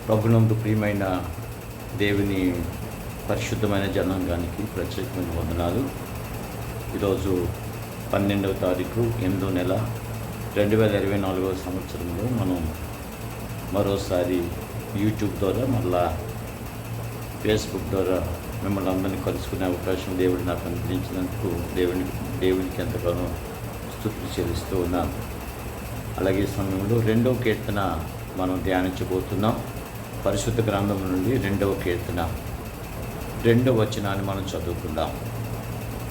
ప్రభునందు ప్రియమైన దేవుని పరిశుద్ధమైన జనాంగానికి ప్రత్యేకమైన వందనాలు. ఈరోజు 12వ తారీఖు 8వ నెల 2024 సంవత్సరంలో మనం మరోసారి యూట్యూబ్ ద్వారా మళ్ళా ఫేస్బుక్ ద్వారా మిమ్మల్ని అందరినీ కలుసుకునే అవకాశం దేవుడు నాకు అనుగ్రహించినందుకు దేవునికి ఎంతగానో స్తుతులు చెల్లిస్తూ ఉన్నాను. అలాగే ఈ సమయంలో 2వ కీర్తన మనం ధ్యానించబోతున్నాం. పరిశుద్ధ గ్రంథం నుండి 2వ కీర్తన 2వ వచనాన్ని మనం చదువుకుందాం.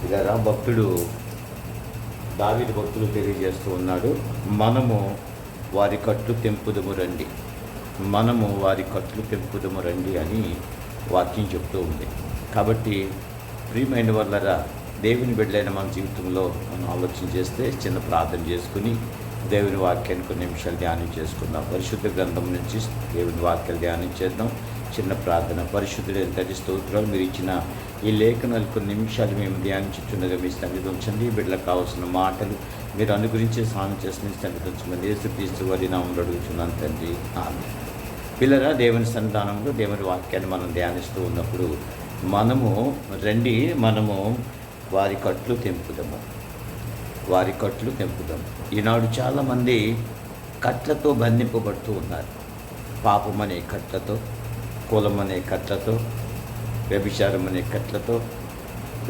ఇలా దావీదు భక్తులు తెలియజేస్తూ ఉన్నాడు, మనము వారి కట్లు తెంపుదము రండి, మనము వారి కట్లు తెంపుదము రండి అని వాక్యం చెప్తూ ఉంది. కాబట్టి ప్రియమైన వాళ్ళరా, దేవుని బిడ్డలైన మన జీవితంలో మనం ఆలోచన చేస్తే చిన్న ప్రార్థన చేసుకుని దేవుని వాక్యాన్ని కొన్ని నిమిషాలు ధ్యానం చేసుకుందాం. పరిశుద్ధ గ్రంథం నుంచి దేవుని వాక్యాలు ధ్యానం చేద్దాం. చిన్న ప్రార్థన. పరిశుద్ధుడు ఎంతటి స్తోత్రాలు, మీరు ఇచ్చిన ఈ లేఖనాలు కొన్ని నిమిషాలు మేము ధ్యానించుండగా మీ సన్నిధి ఉంచండి. బిడ్డలకు కావాల్సిన మాటలు మీరు అనుగురించి స్నానం చేసి మీ సన్నిధి ఉంచమని యేసుక్రీస్తు వారి నామములో అడుగుతున్నాను తండ్రి, ఆమేన్. పిల్లరా, దేవుని సన్నిధానంలో దేవుని వాక్యాన్ని మనం ధ్యానిస్తూ ఉన్నప్పుడు మనము వారి కట్లు తెంపుదాము, వారి కట్లు తెంపుదాము. ఈనాడు చాలామంది కట్లతో బంధింపబడుతూ ఉన్నారు. పాపం అనే కట్లతో, కులం అనే కట్లతో, వ్యభిచారం అనే కట్లతో,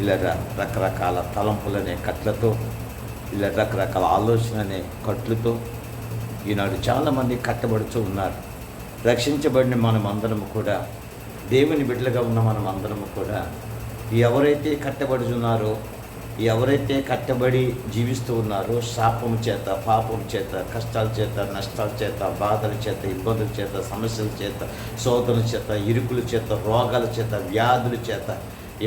ఇలా రకరకాల తలంపులనే కట్లతో, ఇలా రకరకాల ఆలోచన అనే కట్లతో ఈనాడు చాలామంది కట్టబడుతూ ఉన్నారు. రక్షించబడిన మనం అందరము కూడా, దేవుని బిడ్డలుగా ఉన్న మనం అందరము కూడా ఎవరైతే కట్టబడుతున్నారో, ఎవరైతే కట్టబడి జీవిస్తూ ఉన్నారో, శాపం చేత, పాపం చేత, కష్టాల చేత, నష్టాల చేత, బాధల చేత, ఇబ్బందుల చేత, సమస్యల చేత, శోధనల చేత, ఇరుకుల చేత, రోగాల చేత, వ్యాధుల చేత,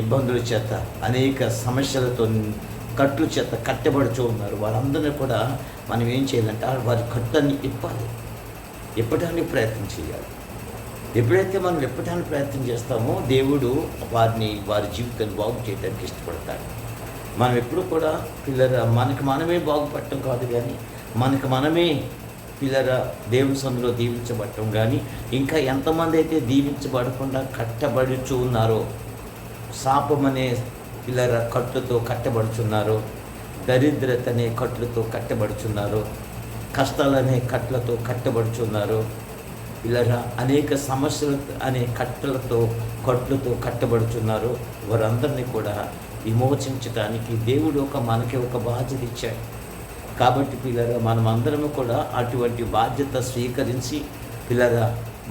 ఇబ్బందుల చేత, అనేక సమస్యలతో, కట్లు చేత కట్టబడుతూ ఉన్నారు. వారందరినీ కూడా మనం ఏం చేయాలంటే వారి కట్టుని ఇప్పడానికి ప్రయత్నం చేయాలి. ఎప్పుడైతే మనం ఇప్పడానికి ప్రయత్నం చేస్తామో దేవుడు వారి జీవితాన్ని బాగు చేయడానికి ఇష్టపడతాడు. మనం ఎప్పుడు కూడా మనకి మనమే బాగుపడటం కాదు, కానీ మనకి మనమే దేవుని సందులో దీవించబడటం కానీ, ఇంకా ఎంతమంది అయితే దీవించబడకుండా కట్టబడుచు ఉన్నారో, శాపం అనే కట్లతో కట్టబడుచున్నారో, దరిద్రత అనే కట్లతో కట్టబడుచున్నారో, కష్టాలనే కట్లతో కట్టబడుచున్నారో, అనేక సమస్యలు అనే కట్లతో కట్టబడుచున్నారో, వారందరినీ కూడా విమోచించడానికి దేవుడు మనకి ఒక బాధ్యత ఇచ్చాడు. కాబట్టి మనం అందరము కూడా అటువంటి బాధ్యత స్వీకరించి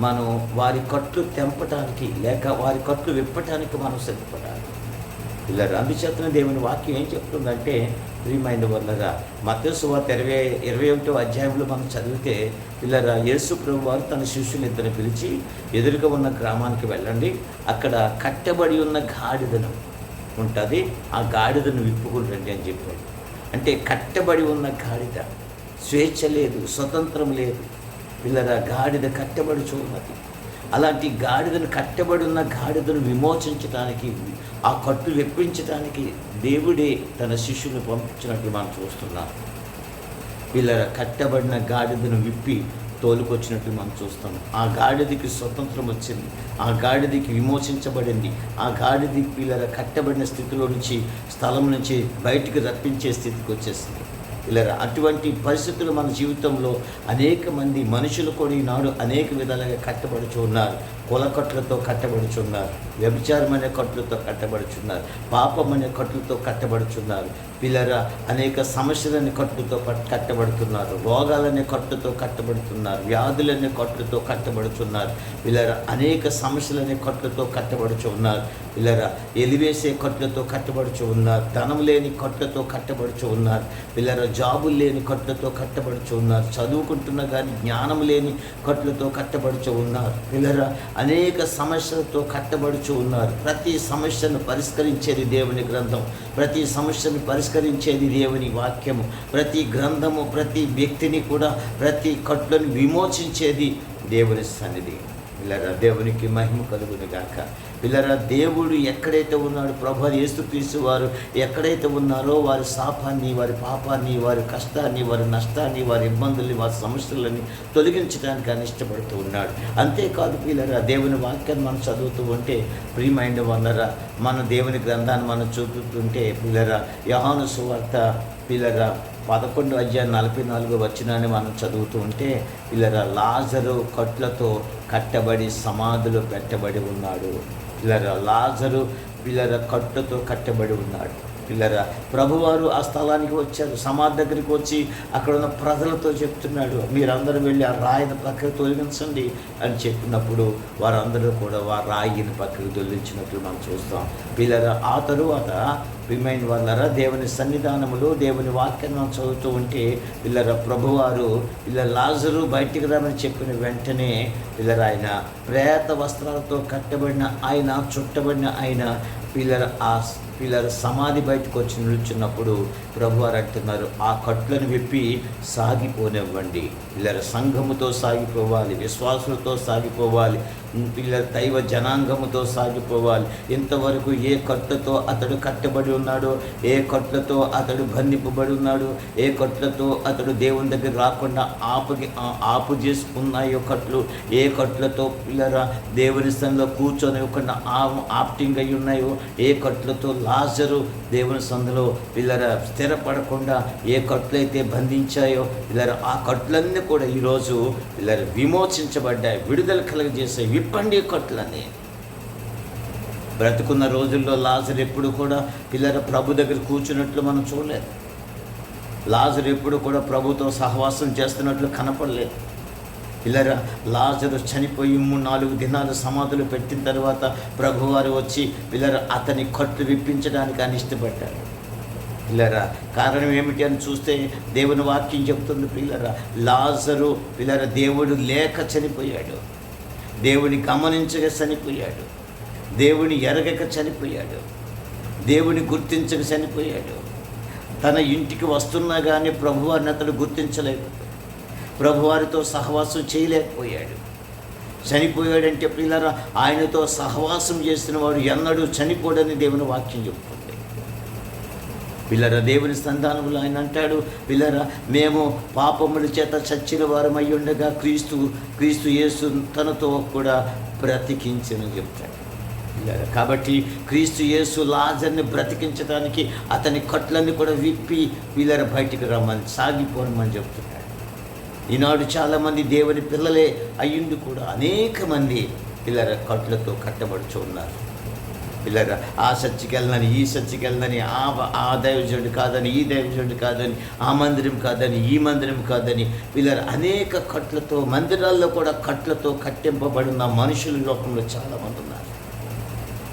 మనం వారి కట్లు తెంపటానికి లేక వారి కట్లు విప్పటానికి మనం సిద్ధపడాలి. అందుచేతన దేవుని వాక్యం ఏం చెప్తుందంటే, ప్రియమైన వాళ్ళరా, మత్తయి సువార్త 21వ అధ్యాయంలో మనం చదివితే యేసు ప్రభు వారు తన శిష్యులిద్దరిని పిలిచి ఎదురుగా ఉన్న గ్రామానికి వెళ్ళండి, అక్కడ కట్టబడి ఉన్న గాడిదను ఉంటుంది, ఆ గాడిదను విప్పుకుని రండి అని చెప్పాడు. అంటే కట్టబడి ఉన్న గాడిద, స్వేచ్ఛ లేదు, స్వతంత్రం లేదు. గాడిద కట్టబడుచు ఉన్నది. అలాంటి కట్టబడి ఉన్న గాడిదను విమోచించడానికి, ఆ కట్టు వెప్పించడానికి దేవుడే తన శిష్యుని పంపించినట్టు మనం చూస్తున్నాం. కట్టబడిన గాడిదను విప్పి తోలుకొచ్చినట్టు మనం చూస్తాం. ఆ గాడిదకి స్వతంత్రం వచ్చింది, ఆ గాడిదకి విమోచించబడింది, ఆ గాడిదకి కట్టబడిన స్థితిలో నుంచి, స్థలం నుంచి బయటికి రప్పించే స్థితికి వచ్చేసింది. అటువంటి పరిస్థితులు మన జీవితంలో అనేక మంది మనుషులు కూడా ఈనాడు అనేక విధాలుగా కట్టబడుచు ఉన్నారు. కులకట్లతో కట్టబడుచున్నారు, వ్యభిచారం అనే కట్లతో కట్టబడుచున్నారు, పాపం అనే కట్లతో కట్టబడుచున్నారు. అనేక సమస్యలనే కట్లతో కట్టబడుతున్నారు, రోగాలనే కట్లతో కట్టబడుతున్నారు, వ్యాధులనే కట్లతో కట్టబడుచున్నారు. అనేక సమస్యలనే కట్లతో కట్టబడుచు ఉన్నారు. ఎలివేసే కట్లతో కట్టబడుచు ఉన్నారు, ధనం లేని కట్లతో కట్టబడుచు ఉన్నారు. జాబులు లేని కట్లతో కట్టబడుచు ఉన్నారు, చదువుకుంటున్న కానీ జ్ఞానం లేని కట్లతో కట్టబడుచు ఉన్నారు. అనేక సమస్యలతో కట్టబడుచు ఉన్నారు. ప్రతి సమస్యను పరిష్కరించేది దేవుని గ్రంథం, ప్రతి సమస్యను పరిష్కరించేది దేవుని వాక్యము, ప్రతి గ్రంథము, ప్రతి వ్యక్తిని కూడా, ప్రతి కట్లను విమోచించేది దేవుని సన్నిధి. పిల్లరా దేవునికి మహిమ కలుగును గాక. పిల్లరా దేవుడు ఎక్కడైతే ఉన్నాడు, ప్రభు యేసుక్రీస్తు వారు ఎక్కడైతే ఉన్నారో వారి శాపాన్ని, వారి పాపాన్ని, వారి కష్టాన్ని, వారి నష్టాన్ని, వారి ఇబ్బందుల్ని, వారి సమస్యలని తొలగించడానికి ఆయన ఇష్టపడుతూ ఉన్నాడు. అంతేకాదు పిల్లరా, దేవుని వాక్యాన్ని మనం చదువుతూ ఉంటే ప్రియమైన వాళ్ళరా, మన దేవుని గ్రంథాన్ని మనం చూపుతుంటే పిల్లరా, యోహాను సువార్త పిల్లరా 11:44 మనం చదువుతూ ఉంటే పిల్లరా, లాజరు కట్లతో కట్టబడి సమాధిలో పెట్టబడి ఉన్నాడు. పిల్లరా, లాజరు పిల్లరా కట్టుతో కట్టబడి ఉన్నాడు. పిల్లరా, ప్రభువారు ఆ స్థలానికి వచ్చారు. సమాధి దగ్గరికి వచ్చి అక్కడ ఉన్న ప్రజలతో చెప్తున్నాడు, మీరందరూ వెళ్ళి ఆ రాయిని పక్కకు తొలగించండి అని చెప్పినప్పుడు వారందరూ కూడా వారు రాయిని పక్కకు తొలగించినట్లు మనం చూస్తాం. పిల్లరా, ఆ తరువాత ప్రియమైన వాళ్ళరా, దేవుని సన్నిధానములో దేవుని వాక్యాన్ని మనం చదువుతూ ఉంటే పిల్లరా, ప్రభువారు లాజరు బయటికి రామని చెప్పిన వెంటనే పిల్లరా, ఆయన ప్రేత వస్త్రాలతో కట్టబడిన ఆయన, చుట్టబడిన ఆయన పిల్లల సమాధి బయటకు వచ్చి నిల్చున్నప్పుడు ప్రభువారు అంటున్నారు, ఆ కట్లను విప్పి సాగిపోనివ్వండి. పిల్లల సంఘముతో సాగిపోవాలి, విశ్వాసులతో సాగిపోవాలి, పిల్లల దైవ జనాంగముతో సాగిపోవాలి. ఇంతవరకు ఏ కట్లతో అతడు కట్టబడి ఉన్నాడో, ఏ కట్లతో అతడు బంధింపబడి ఉన్నాడు, ఏ కట్లతో అతడు దేవుని దగ్గర రాకుండా ఆపు చేసుకున్నాయో కట్లు, ఏ కట్లతో పిల్లరా దేవుని స్థలంలో కూర్చొనివ్వకుండా ఆప్టింగ్ అయి ఉన్నాయో, ఏ కట్లతో లాజరు దేవుని సందులో పిల్లర స్థిరపడకుండా ఏ కట్లయితే బంధించాయో పిల్లర, ఆ కట్లన్నీ కూడా ఈరోజు పిల్లర విమోచించబడ్డాయి, విడుదల కలుగజేసాయి. విప్పండి కట్లని. బ్రతుకున్న రోజుల్లో లాజరు ఎప్పుడు కూడా పిల్లర ప్రభు దగ్గర కూర్చున్నట్లు మనం చూడలేదు. లాజరు ఎప్పుడు కూడా ప్రభుతో సహవాసం చేస్తున్నట్లు కనపడలేదు. పిల్లరా, లాజరు చనిపోయి 3-4 దినాలు సమాధులు పెట్టిన తర్వాత ప్రభువారు వచ్చి పిల్లరా అతని కట్లు విప్పించడానికి ఆయన ఇష్టపడ్డాడు. పిల్లరా, కారణం ఏమిటి అని చూస్తే దేవుని వాక్యం చెప్తుంది. పిల్లరా, లాజరు పిల్లరా దేవుడు లేక చనిపోయాడు, దేవుని గమనించక చనిపోయాడు, దేవుని ఎరగక చనిపోయాడు, దేవుని గుర్తించక చనిపోయాడు. తన ఇంటికి వస్తున్నా కానీ ప్రభువారిని అతడు గుర్తించలేదు, ప్రభువారితో సహవాసం చేయలేకపోయాడు. చనిపోయాడంటే పిల్లరా, ఆయనతో సహవాసం చేసిన వాడు ఎన్నడూ చనిపోడని దేవుని వాక్యం చెప్తుంది. పిల్లరా, దేవుని సంతానములు ఆయన అంటాడు, పిల్లరా మేము పాపముల చేత చచ్చిన వారమై ఉండగా క్రీస్తు యేసు తనతో కూడా బ్రతికించని చెప్తాడు. పిల్లరా, కాబట్టి క్రీస్తు యేసు లాజర్ని బ్రతికించడానికి అతని కట్లన్నీ కూడా విప్పి పిల్లర బయటికి రమ్మని సాగిపోనమని చెప్తున్నాడు. ఈనాడు చాలామంది దేవుని పిల్లలే అయ్యింది కూడా అనేక మంది పిల్లర కట్లతో కట్టబడుచు ఉన్నారు. పిల్లర ఆ చర్చికి వెళ్ళని, ఈ చర్చికి వెళ్ళని, ఆ దైవజనుడు కాదని, ఈ దైవజనుడు కాదని, ఆ మందిరం కాదని, ఈ మందిరం కాదని పిల్లర అనేక కట్లతో, మందిరాల్లో కూడా కట్లతో కట్టింపబడిన మనుషుల లోకంలో చాలామంది ఉన్నారు.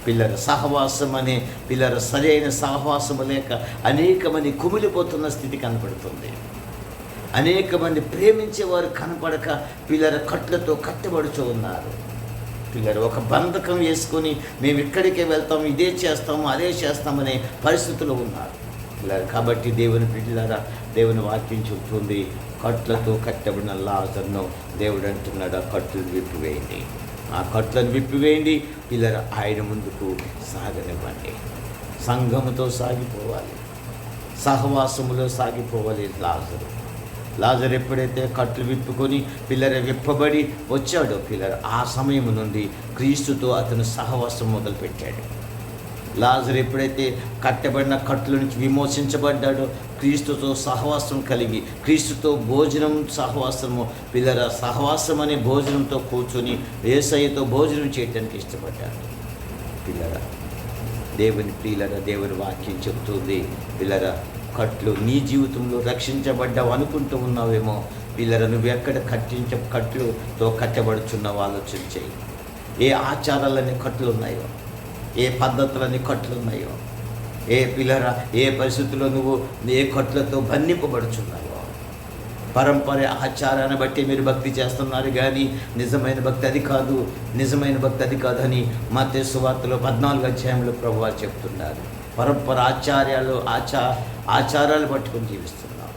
పిల్లల సహవాసం అనే పిల్లల సరైన సహవాసము లేక అనేక మంది కుమిలిపోతున్న స్థితి కనపడుతుంది. అనేక మంది ప్రేమించేవారు కనపడక పిల్లల కట్లతో కట్టబడుచు ఉన్నారు. పిల్లలు ఒక బంధకం వేసుకొని మేము ఇక్కడికే వెళ్తాము, ఇదే చేస్తాము, అదే చేస్తామనే పరిస్థితులు ఉన్నారు పిల్లలు. కాబట్టి దేవుని బిడ్డలారా, దేవుని వాక్యం చెబుతుంది, కట్లతో కట్టబడిన లాజరును దేవుడు అంటున్నాడు, ఆ కట్లను విప్పివేయండి, ఆ కట్లను విప్పివేయండి. పిల్లలు ఆయన ముందుకు సాగనివ్వండి. సంఘముతో సాగిపోవాలి, సహవాసములో సాగిపోవాలి. లాజరు ఎప్పుడైతే కట్లు విప్పుకొని పిల్లర విప్పబడి వచ్చాడో పిల్లర, ఆ సమయం నుండి క్రీస్తుతో అతను సహవాసం మొదలుపెట్టాడు. లాజరు ఎప్పుడైతే కట్టబడిన కట్ల నుంచి విమోచించబడ్డాడో క్రీస్తుతో సహవాసం కలిగి, క్రీస్తుతో భోజనం సహవాసము పిల్లర సహవాసం అనే భోజనంతో కూర్చొని యేసయ్యతో భోజనం చేయడానికి ఇష్టపడ్డాడు. పిల్లర, దేవుని ప్రియులర, దేవుని వాక్యం చెబుతుంది, పిల్లర కట్లు నీ జీవితంలో రక్షించబడ్డావు అనుకుంటూ ఉన్నావేమో. పిల్లర, నువ్వు ఎక్కడ కట్లుతో కట్టబడుచున్నావు ఆలోచన చేయి. ఏ ఆచారాలన్నీ కట్లు ఉన్నాయో, ఏ పద్ధతులన్నీ కట్లు ఉన్నాయో, ఏ పరిస్థితుల్లో నువ్వు ఏ కట్లతో బంధింపబడుచున్నావో. పరంపర ఆచారాన్ని బట్టి మీరు భక్తి చేస్తున్నారు కానీ నిజమైన భక్తి అది కాదు, నిజమైన భక్తి అది కాదు అని మత్తయి సువార్తలో 14వ అధ్యాయంలో ప్రభువు చెప్తున్నారు. పరంపర ఆచారాలు పట్టుకొని జీవిస్తున్నాం.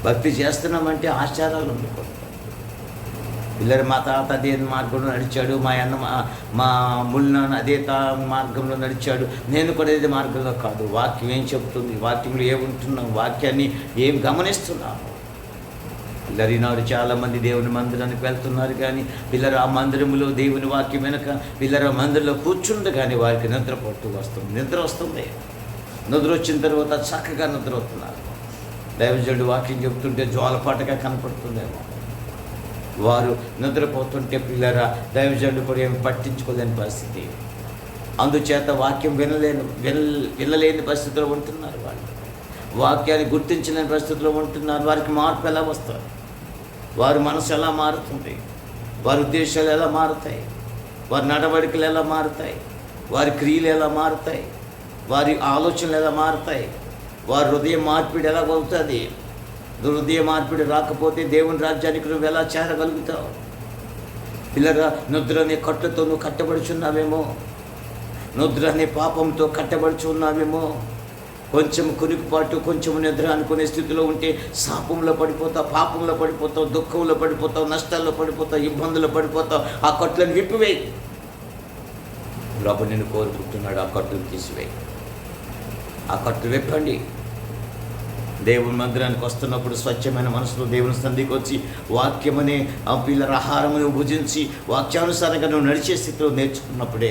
భక్తి చేస్తున్నామంటే ఆచారాలు ఉండకూడదు. పిల్లలు మా తాత అదే మార్గంలో నడిచాడు, మా అన్న మా ముళ్ళ అదే మార్గంలో నడిచాడు, నేను కూడా అదే మార్గంలో కాదు. వాక్యం ఏం చెప్తుంది, వాక్యంలో ఏముంటున్నాం, వాక్యాన్ని ఏం గమనిస్తున్నాము. పిల్లలు ఈనాడు చాలామంది దేవుని మందిరానికి వెళ్తున్నారు, కానీ పిల్లలు ఆ మందిరంలో దేవుని వాక్యం వెనక పిల్లలు ఆ మందిరంలో కూర్చుండగానే వారికి నిద్ర వస్తుంది. నిద్ర వచ్చిన తర్వాత చక్కగా నిద్ర అవుతున్నారు. దైవజనుడు వాక్యం చెబుతుంటే జ్వాలపాటగా కనపడుతుందేమో. వారు నిద్రపోతుంటే పిల్లరా దైవజనుడు కూడా ఏమి పట్టించుకోలేని పరిస్థితి. అందుచేత వాక్యం వినలేని పరిస్థితిలో ఉంటున్నారు. వాళ్ళు వాక్యాన్ని గుర్తించలేని పరిస్థితిలో ఉంటున్నారు. వారికి మార్పు ఎలా వస్తారు, వారి మనసు ఎలా మారుతుంది, వారి ఉద్దేశాలు ఎలా మారుతాయి, వారి నడవడికలు ఎలా మారుతాయి, వారి క్రియలు ఎలా మారుతాయి, వారి ఆలోచనలు ఎలా మారుతాయి, వారి హృదయ మార్పిడి ఎలా అవుతుంది. హృదయ మార్పిడి రాకపోతే దేవుని రాజ్యానికి నువ్వు ఎలా చేరగలుగుతావు? పిల్లరా, నిద్ర అనే కట్టుతో నువ్వు కట్టబడుచున్నావేమో, నిద్ర అనే పాపంతో కట్టబడుచున్నావేమో. కొంచెం కునికిపాటు, కొంచెం నిద్ర అనుకునే స్థితిలో ఉంటే శాపంలో పడిపోతావు, పాపంలో పడిపోతావు, దుఃఖంలో పడిపోతావు, నష్టాల్లో పడిపోతావు, ఇబ్బందుల్లో పడిపోతావు. ఆ కట్టులను విప్పివేయి. ప్రభు నిన్ను కోరుకుంటున్నాడు, ఆ కట్టును తీసివేయి. ఆ కట్టు విప్పండి. దేవుని మందిరానికి వస్తున్నప్పుడు స్వచ్ఛమైన మనసులో దేవుని సంధికి వచ్చి వాక్యమనే ఆ పిల్లల ఆహారమును భుజించి వాక్యానుసారంగా నువ్వు నడిచే స్థితిలో నేర్చుకున్నప్పుడే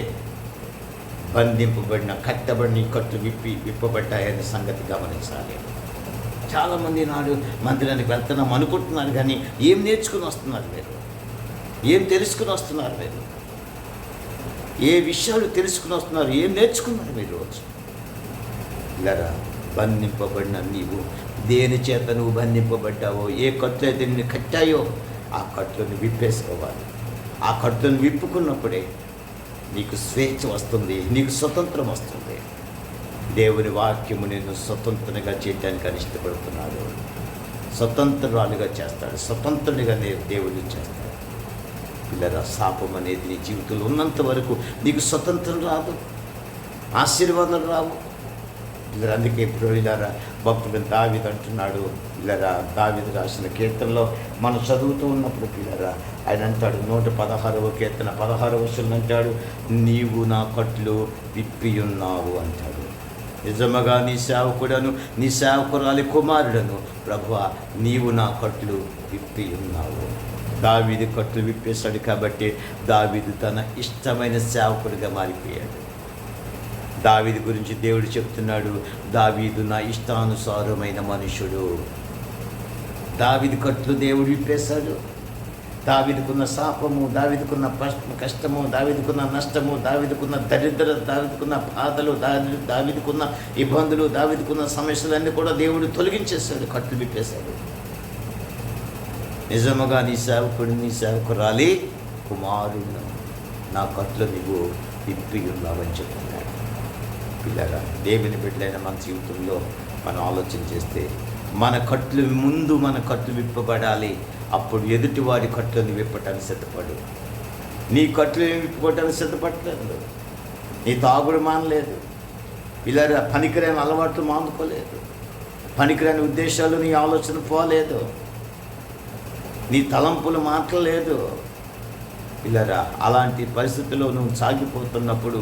బంధింపబడిన కట్టబడిన కట్టు విప్పబడ్డాయనే సంగతి గమనించాలి. చాలామంది నాడు మందిరానికి వెళ్తున్నాం అనుకుంటున్నారు, కానీ ఏం నేర్చుకుని వస్తున్నారు మీరు? ఏం తెలుసుకుని వస్తున్నారు మీరు? ఏ విషయాలు తెలుసుకుని వస్తున్నారు? ఏం నేర్చుకున్నారు మీరు రోజు? ఇలా బంధింపబడిన నీవు దేని చేత నువ్వు బంధింపబడ్డావో, ఏ కట్లు అయితే నిన్ను కట్టాయో ఆ కట్లను విప్పేసుకోవాలి. ఆ కట్లను విప్పుకున్నప్పుడే నీకు స్వేచ్ఛ వస్తుంది, నీకు స్వతంత్రం వస్తుంది. దేవుని వాక్యము నిన్ను స్వతంత్రంగా చేయడానికి అని ఇష్టపడుతున్నాడు. స్వతంత్రాలుగా చేస్తాడు, స్వతంత్రునిగా దేవుడు చేస్తాడు. పిల్లరా, శాపం అనేది నీ జీవితంలో ఉన్నంత వరకు నీకు స్వతంత్రం రాదు, ఆశీర్వాదాలు రావు. ఇలా అందుకే ఇప్పుడు ఇలారా భక్తుడు దావీదు అంటున్నాడు. ఇలారా దావీదు రాసిన కీర్తనలో మనం చదువుతూ ఉన్నప్పుడు పిల్లరా ఆయన అంటాడు, 116వ కీర్తన 16వ వచనం అంటాడు, నీవు నా కట్లు విప్పి ఉన్నావు అంటాడు. నిజముగా నీ సేవకుడను నీ సేవకురాలి కుమారుడను ప్రభువా, నీవు నా కట్లు విప్పి ఉన్నావు. దావీదు కట్లు విప్పేశాడు కాబట్టి దావీదు తన ఇష్టమైన సేవకుడిగా మారిపోయాడు. దావీదు గురించి దేవుడు చెప్తున్నాడు, దావీదు నా ఇష్టానుసారమైన మనుషుడు. దావీదు కట్లు దేవుడు విప్పేశాడు. దావీదుకున్న శాపము, దావీదుకున్న కష్టము, దావీదుకున్న నష్టము, దావీదుకున్న దరిద్రత, దావీదుకున్న బాధలు, దావీదుకున్న ఇబ్బందులు, దావీదుకున్న సమస్యలన్నీ కూడా దేవుడు తొలగించేశాడు, కట్లు విప్పేశాడు. నిజముగా నీ సేవకుడు నీ సేవకురాలి కుమారుడు నా కట్లు నీవు విప్పి ఉన్నావని చెప్తున్నాడు. పిల్లగా, దేవుని బిడ్డలైన మన జీవితంలో మనం ఆలోచన చేస్తే మన కట్లు విప్పబడాలి. అప్పుడు ఎదుటివాడి కట్లను విప్పటానికి సిద్ధపడు. నీ కట్లు విప్పుకోవటానికి సిద్ధపడలేదు. నీ తాగుడు మానలేదు. పిల్లరా, పనికిరాని అలవాట్లు మానుకోలేదు. పనికిరాని ఉద్దేశాలు నీ ఆలోచన పోలేదు. నీ తలంపులు మాట్లాడలేదు. పిల్లరా, అలాంటి పరిస్థితుల్లో నువ్వు సాగిపోతున్నప్పుడు